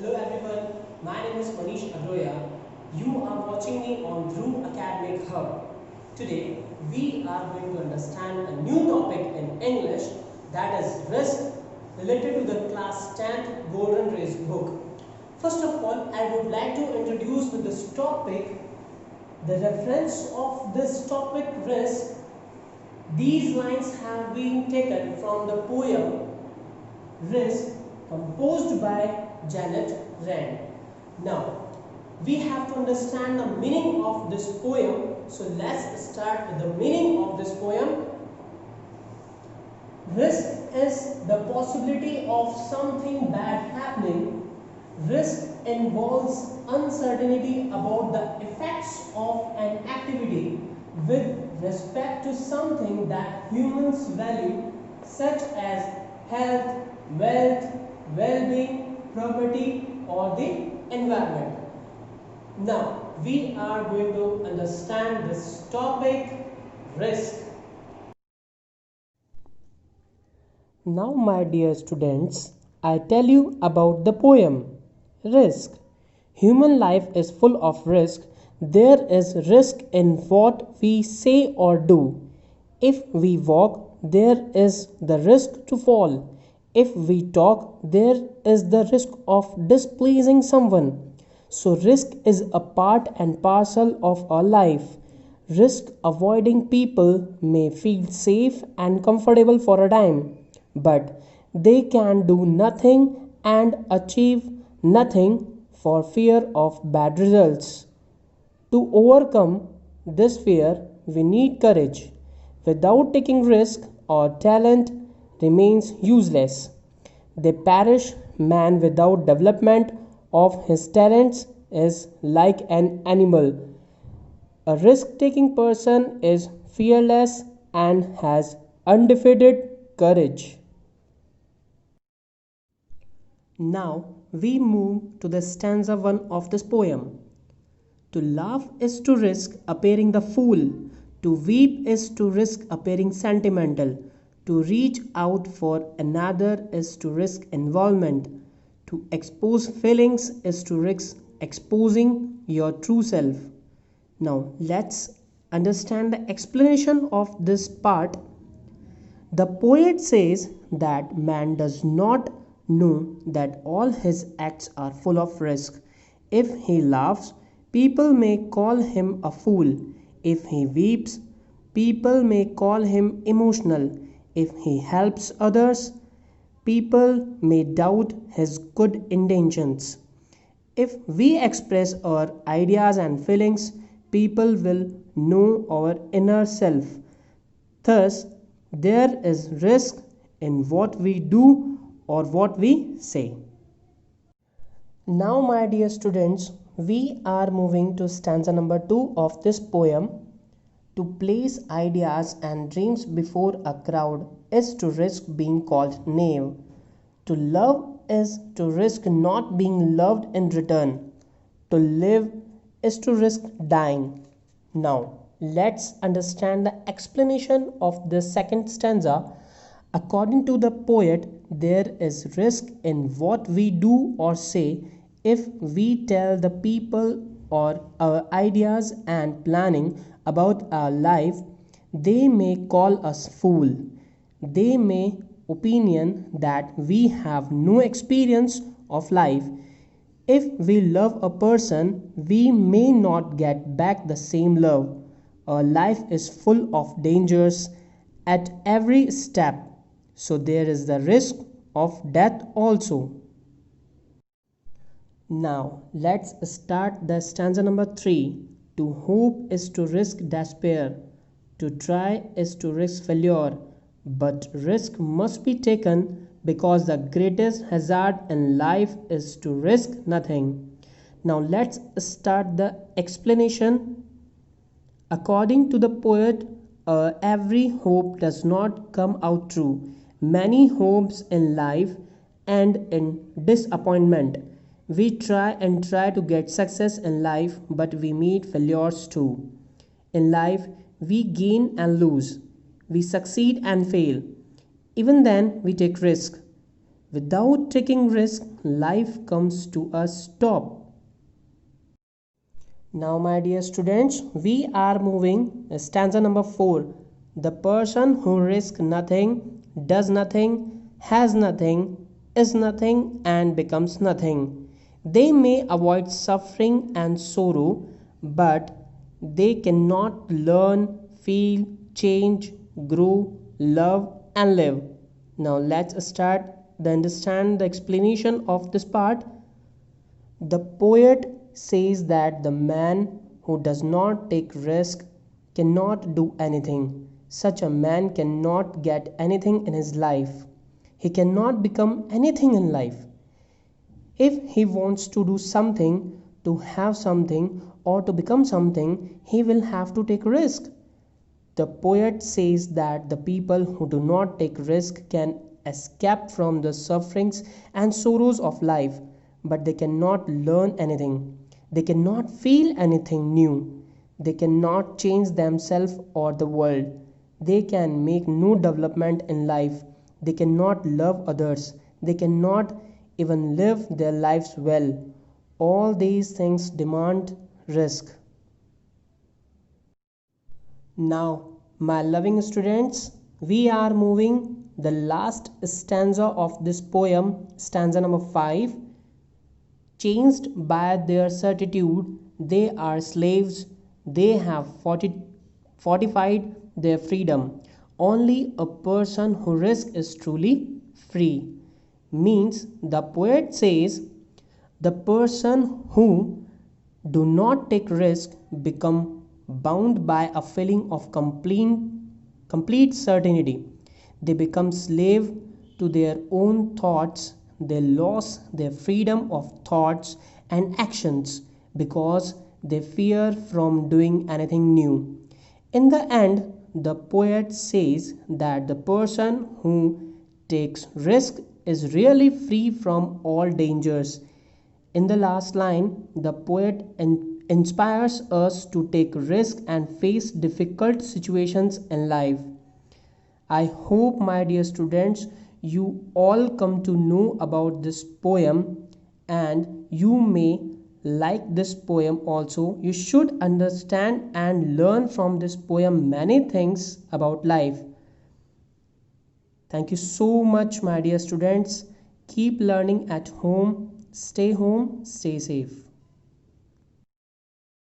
Hello everyone, my name is MANISH AGROYA. You are watching me on Dhruv Academic Hub. Today we are going to understand a new topic in English, that is risk, related to the class 10th Golden Race book. First of all, I would like to introduce with this topic the reference of this topic risk. These lines have been taken from the poem Risk, composed by Janet Rand. Now, we have to understand the meaning of this poem. So let's start with the meaning of this poem. Risk is the possibility of something bad happening. Risk involves uncertainty about the effects of an activity with respect to something that humans value, such as health, wealth, well-being, property, or the environment. Now, we are going to understand this topic, risk. Now, my dear students, I tell you about the poem, Risk. Human life is full of risk. There is risk in what we say or do. If we walk, there is the risk to fall. If we talk, there is the risk of displeasing someone. So, risk is a part and parcel of our life. Risk avoiding people may feel safe and comfortable for a time, but they can do nothing and achieve nothing for fear of bad results. To overcome this fear, we need courage. Without taking risk, our talent remains useless. They perish. Man without development of his talents is like an animal. A risk-taking person is fearless and has undefeated courage. Now we move to the stanza 1 of this poem. To laugh is to risk appearing the fool. To weep is to risk appearing sentimental. To reach out for another is to risk involvement. To expose feelings is to risk exposing your true self. Now let's understand the explanation of this part. The poet says that man does not know that all his acts are full of risk. If he laughs, people may call him a fool. If he weeps, people may call him emotional. If he helps others, people may doubt his good intentions. If we express our ideas and feelings, people will know our inner self. Thus, there is risk in what we do or what we say. Now, my dear students, we are moving to stanza number 2 of this poem. To place ideas and dreams before a crowd is to risk being called knave. To love is to risk not being loved in return. To live is to risk dying. Now, let's understand the explanation of the second stanza. According to the poet, there is risk in what we do or say. If we tell the people or our ideas and planning about our life, they may call us fool. They may opinion that we have no experience of life. If we love a person, we may not get back the same love. Our life is full of dangers at every step, so there is the risk of death also. Now let's start the stanza number 3. To hope is to risk despair. To try is to risk failure. But risk must be taken because the greatest hazard in life is to risk nothing. Now let's start the explanation. According to the poet, every hope does not come out true. Many hopes in life end in disappointment. We try to get success in life, but we meet failures too. In life, we gain and lose. We succeed and fail. Even then, we take risk. Without taking risk, life comes to a stop. Now, my dear students, we are moving stanza number 4. The person who risks nothing, does nothing, has nothing, is nothing, and becomes nothing. They may avoid suffering and sorrow, but they cannot learn, feel, change, grow, love, and live. Now, let's start the understand the explanation of this part. The poet says that the man who does not take risk cannot do anything. Such a man cannot get anything in his life. He cannot become anything in life. If he wants to do something, to have something, or to become something, he will have to take risk. The poet says that the people who do not take risk can escape from the sufferings and sorrows of life, but they cannot learn anything. They cannot feel anything new. They cannot change themselves or the world. They can make no development in life. They cannot love others. They cannot even live their lives well. All these things demand risk. Now, my loving students, we are moving the last stanza of this poem, stanza number 5. Changed by their certitude, they are slaves, they have fortified their freedom. Only a person who risks is truly free. Means the poet says the person who do not take risk become bound by a feeling of complete certainty. They become slave to their own thoughts. They lose their freedom of thoughts and actions because they fear from doing anything new. In the end, the poet says that the person who takes risk is really free from all dangers. In the last line, the poet inspires us to take risk and face difficult situations in life. I hope, my dear students, you all come to know about this poem and you may like this poem also. You should understand and learn from this poem many things about life. Thank you so much, my dear students. Keep learning at home. Stay safe.